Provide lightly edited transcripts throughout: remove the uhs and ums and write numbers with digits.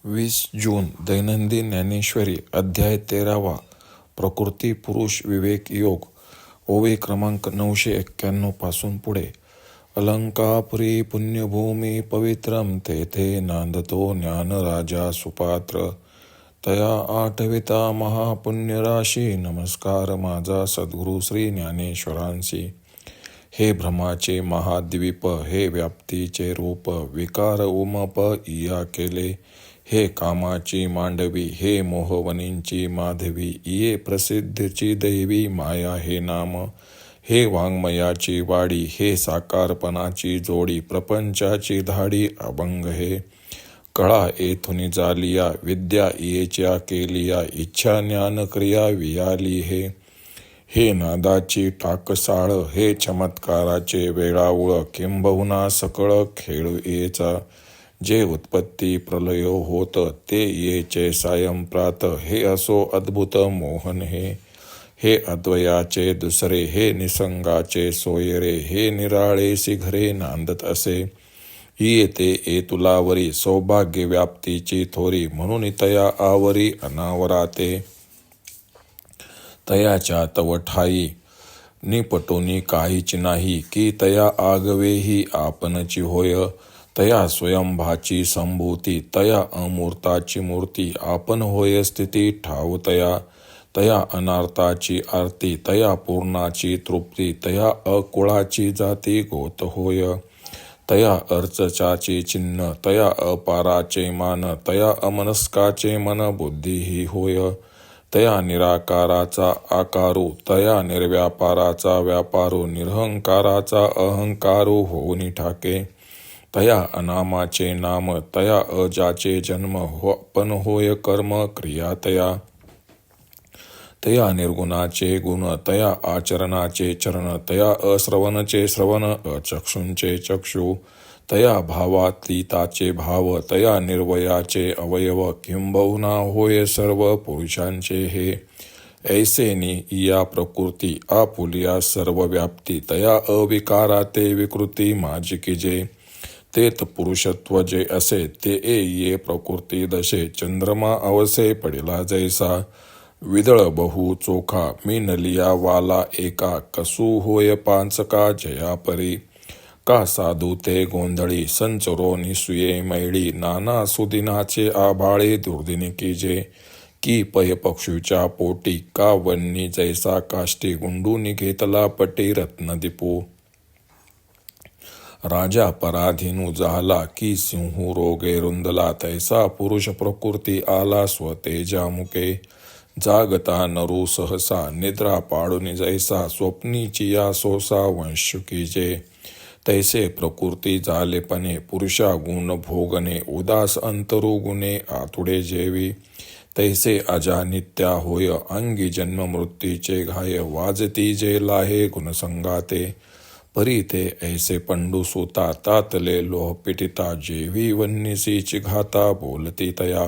20 जून दैनंदिन ज्ञानेश्वरी अध्याय 13वा प्रकृती पुरुष विवेक योग ओवी क्रमांक 991 पासून पुढे. अलंकापुरी पुण्यभूमी पवित्रम तेथे नांदतो ज्ञानराजा सुपात्र तया आठविता महापुण्यराशी. नमस्कार माझा सद्गुरू श्री ज्ञानेश्वरांसी. हे भ्रमाचे महाद्वीप, हे व्याप्तीचे रूप, विकार उमप इया केले. हे कामाची मांडवी, हे मोहवनींची माधवी, ये प्रसिद्धीची दैवी माया हे नाम. हे वाङ्मयाची वाडी, हे साकारपणाची जोडी, प्रपंचाची धाडी अभंग हे. कळा येथुनी जालिया, विद्या येच्या केलिया, इच्छा ज्ञान क्रिया वियाली हे. हे नादाची टाकसाळ, हे चमत्काराचे वेळावळ, किंबहुना सकळ खेळू येचा. जे उत्पत्ती प्रलय होत, ते येचे सायंप्रात, हे असो अद्भुत मोहन हे. हे अद्वयाचे दुसरे, हे निसंगाचे सोयरे, हे निराळेसी घरे नांदत असे. येते ए तुलावरी, सौभाग्य व्याप्तीची थोरी, म्हणून तया आवरी अनावराते. तयाच्या तव ठाई निपटोनी काहीच नाही, की तया आगवेही आपणची होय. तया स्वयंभाची संभूती, तया अमूर्ताची मूर्ती, आपण होय स्थिती ठाव तया. तया अनार्ताची आरती, तया पूर्णाची तृप्ती, तया अकुळाची जाती गोत होय. तया अर्चचाचे चिन्ह, तया अपाराचे मान, तया अमनस्काचे मन बुद्धीही होय. तया निराकाराचा आकारू, तया निर्व्यापाराचा व्यापारू, निरहंकाराचा अहंकारू होऊन ठाके. तया अनामाचे नाम, तया अजाचे जन्म, पण होय कर्म क्रिया तया. तया निर्गुणाचे गुण, तया आचरणाचे चरण, तया अश्रवणचे श्रवण, अचक्षुंचे चक्षु, तया भावातीताचे भाव, तया निर्वयाचे अवयव, किंबहुना होय सर्व पुरुषांचे हे. ऐसेनी या प्रकृती आपुलिया सर्व व्याप्ती, तया अविकारा ते विकृती माझी जे. तेत पुरुषत्व जे असे, ते ये प्रकृती दशे. चंद्रमा अवसे पडिला जैसा, विदळ बहु चोखा, मी नलिया वाला एका, कसू होय पांचका जया परी. का साधू ते गोंधळी, संचरो निसुये मैळी, नाना सुदिनाचे आभाळे दुर्दिनी कीजे. की पय पक्षूच्या पोटी, का वन्नी जैसा काष्टी, गुंडूनी घेतला पटी रत्नदीपू. राजा पराधीनू झाला, की सिंहू रोगे रुंदला, तैसा पुरुष प्रकृती आला स्वतेजा मुके. जागता नरू सहसा, निद्रा पाडून जैसा, स्वप्नीची या सोसा वंशुकी जे. तैसे प्रकृती झालेपणे, पुरुषा गुण भोगणे, उदास अंतरू गुणे आतुडे जेवी. तैसे अजानित्या होय, अंगी जन्म मृत्यूचे घाय, वाजती जे लाहे गुणसंगाते. परी ते ऐसे पंडू सुता, तातले लोह पिटिता, जेवी वन्नीसीची घाता बोलती तया.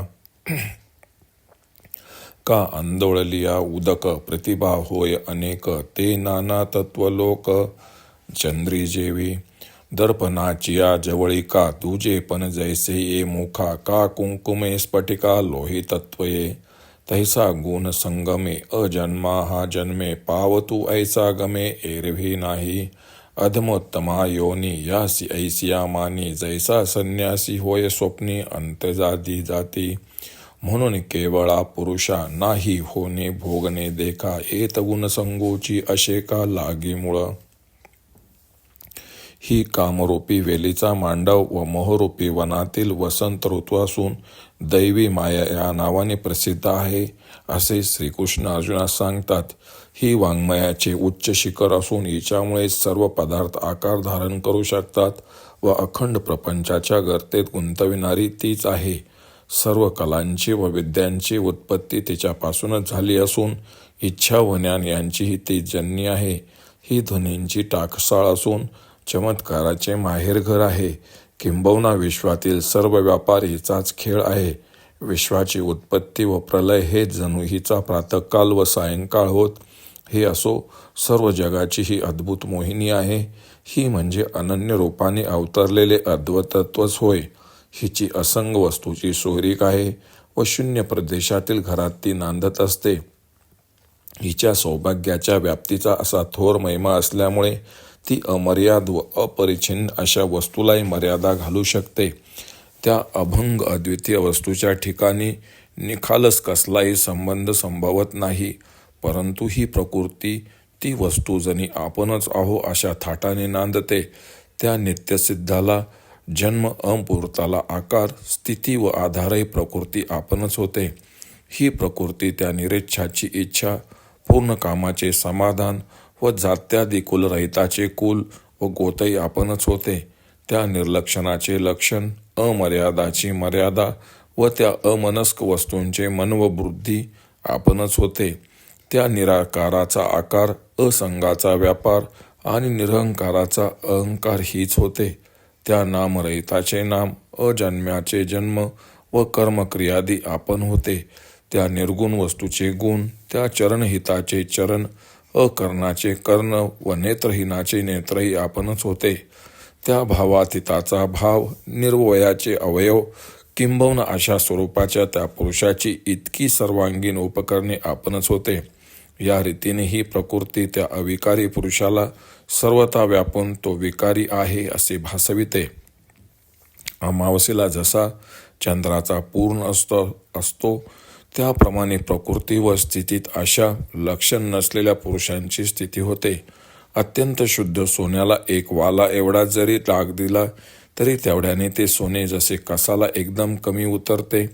का आंदोळलिया उदक, प्रतिभा होय अनेक, ते नाना तत्वलोक चंद्री जेवी. दर्पणाचिया जवळिका, तुझे पण जैसे ये मुखा, का कुंकुमे स्फटिका लोही तत्वये. तैसा गुण संगमे, अजन्मा हा जन्मे, पावतू ऐसा गमे एरवी नाही. अधमोत्तमा योनी, यासी ऐसिया मानी, जैसा संन्यासी होय स्वप्नी अंतजादी जाती. म्हणून केवळा पुरुषा, नाही होणे भोगणे देखा, येत गुणसंगोची अशे का लागी मूळ. ही कामरूपी वेलीचा मांडव व मोहरूपी वनातील वसंत ऋतू असून दैवी माया या नावाने प्रसिद्ध आहे, असे श्रीकृष्ण अर्जुनास सांगतात. ही वाङ्मयाचे उच्च शिखर असून हिच्यामुळे सर्व पदार्थ आकार धारण करू शकतात व अखंड प्रपंचाच्या गर्तेत गुंतविणारी तीच आहे. सर्व कलांची व विद्यांची उत्पत्ती तिच्यापासूनच झाली असून इच्छा व ज्ञान यांचीही ती जननी आहे. ही ध्वनींची टाकसाळ असून चमत्काराचे माहेरघर आहे. किंबहुना विश्वातील सर्व व्यापार हिचाच खेळ आहे. विश्वाची उत्पत्ती व प्रलय हे जणू हिचा प्रातःकाल व सायंकाळ होत. हे असो, सर्व जगाची ही अद्भुत मोहिनी आहे. ही म्हणजे अनन्य रूपाने अवतरलेले अद्वैतत्वच होय. हिची असंग वस्तूची सोयरीक आहे व शून्य प्रदेशातील घरात ती नांदत असते. हिच्या सौभाग्याच्या व्याप्तीचा असा थोर महिमा असल्यामुळे ती अमर्याद व अपरिच्छिन्न अशा वस्तूलाही मर्यादा घालू शकते. त्या अभंग अद्वितीय वस्तूच्या ठिकाणी निखालस कसलाही संबंध संभवत नाही, परंतु ही प्रकृती ती वस्तू जणी आपणच आहो अशा थाटाने नांदते. त्या नित्यसिद्धाला जन्म, अमूर्ताला आकार, स्थिती व आधारही प्रकृती आपणच होते. ही प्रकृती त्या निरेच्छाची इच्छा, पूर्ण कामाचे समाधान व जात्यादी कुलरहिताचे कुल व गोतही आपणच होते. त्या निर्लक्षणाचे लक्षण, अमर्यादाची मर्यादा व त्या अमनस्क वस्तूंचे मन व बुद्धी आपणच होते. त्या निराकाराचा आकार, असंगाचा व्यापार आणि निरहंकाराचा अहंकार हीच होते. त्या नामरहिताचे नाम, अजन्म्याचे जन्म व कर्मक्रियादी आपण होते. त्या निर्गुण वस्तूचे गुण, त्या चरणहिताचे चरण, अकर्णाचे कर्ण व नेत्रहीनाचे नेत्रही आपणच होते. त्या भावातीताचा भाव, निर्वयाचे अवयव, किंबहुना अशा स्वरूपाच्या त्या पुरुषाची इतकी सर्वांगीण उपकरणे आपणच होते. या रीतीने ही प्रकृती त्या अविकारी पुरुषाला सर्वथा व्यापून तो विकारी आहे असे भासविते. अमावस्येला जसा चंद्राचा पूर्ण असतो त्याप्रमाणे प्रकृती व स्थितीत अशा लक्षण नसलेल्या पुरुषांची स्थिती होते. अत्यंत शुद्ध सोन्याला एक वाला एवढा जरी डाग दिला तरी तेवढ्याने ते सोने जसे कसाला एकदम कमी उतरते.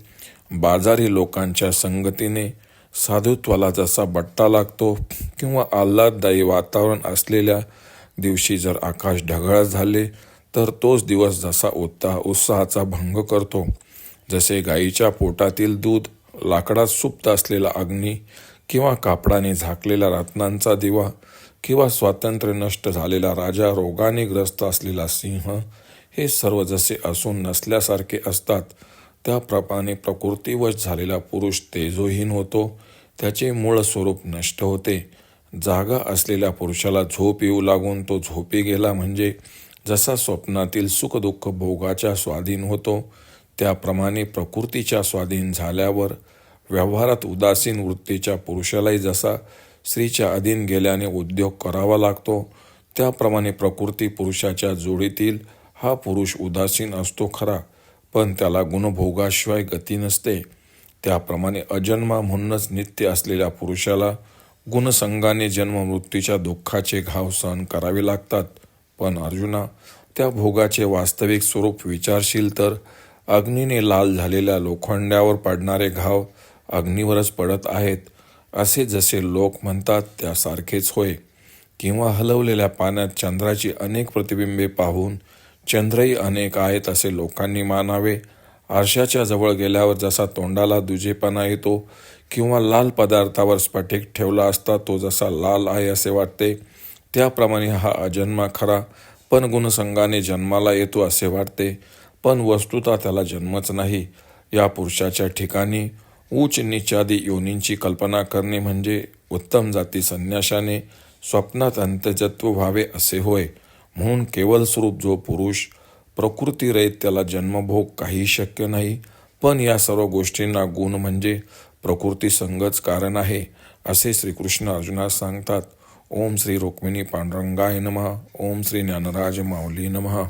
बाजारी लोकांच्या संगतीने साधुत्वाला जसा बट्टा लागतो किंवा आल्हाददायी वातावरण असलेल्या दिवशी जर आकाश ढगाळ झाले तर तोच दिवस जसा उत्साहाचा भंग करतो. जसे गायीच्या पोटातील दूध, लाकडात सुप्त असलेला अग्नी किंवा कापडाने झाकलेला रत्नांचा दिवा किंवा स्वातंत्र्य नष्ट झालेला राजा, रोगाने ग्रस्त असलेला सिंह, हे सर्व जसे असून नसल्यासारखे असतात, त्याप्रमाणे प्रकृतीवश झालेला पुरुष तेजोहीन होतो. त्याचे मूळ स्वरूप नष्ट होते. जागा असलेल्या पुरुषाला झोप येऊ लागून तो झोपी गेला म्हणजे जसा स्वप्नातील सुखदुःख भोगाच्या स्वाधीन होतो, त्याप्रमाणे प्रकृतीच्या स्वाधीन झाल्यावर व्यवहारात उदासीन वृत्तीच्या पुरुषालाही जसा स्त्रीच्या अधीन गेल्याने उद्योग करावा लागतो, त्याप्रमाणे प्रकृती पुरुषाच्या जोडीतील हा पुरुष उदासीन असतो खरा, पण त्याला गुणभोगाशिवाय गती नसते. त्याप्रमाणे अजन्मा म्हणूनच नित्य असलेल्या पुरुषाला गुणसंगाने जन्ममृत्यूच्या दुःखाचे घाव सहन करावे लागतात. पण अर्जुना, त्या भोगाचे वास्तविक स्वरूप विचारशील तर अग्नीने लाल झालेल्या लोखंडावर पडणारे घाव अग्नीवरच पडत आहेत असे जसे लोक म्हणतात त्यासारखेच होय. किंवा हलवलेल्या पाण्यात चंद्राची अनेक प्रतिबिंबे पाहून चंद्रही अनेक आहेत असे लोकांनी मानावे. आरशाच्या जवळ गेल्यावर जसा तोंडाला दुजेपणा येतो किंवा लाल पदार्थावर स्फटिक ठेवला असता तो जसा लाल आहे असे वाटते, त्याप्रमाणे हा अजन्मा खरा पण गुणसंगाने जन्माला येतो असे वाटते, पण वस्तुतः त्याला जन्मच नाही. या पुरुषाच्या ठिकाणी उच्च नीचादी योनींची कल्पना करणे म्हणजे उत्तम जाती संन्याशाने स्वप्नात अंत्यजत्व व्हावे असे होय. म्हणून केवल स्वरूप जो पुरुष प्रकृतीरहित त्याला जन्मभोग काही शक्य नाही, पण या सर्व गोष्टींना गुण म्हणजे प्रकृती संगच कारण आहे असे श्रीकृष्ण अर्जुनास सांगतात. ओम श्री रुक्मिणी पांडुरंगाय नमः. ओम श्री ज्ञानराज माऊली नमः.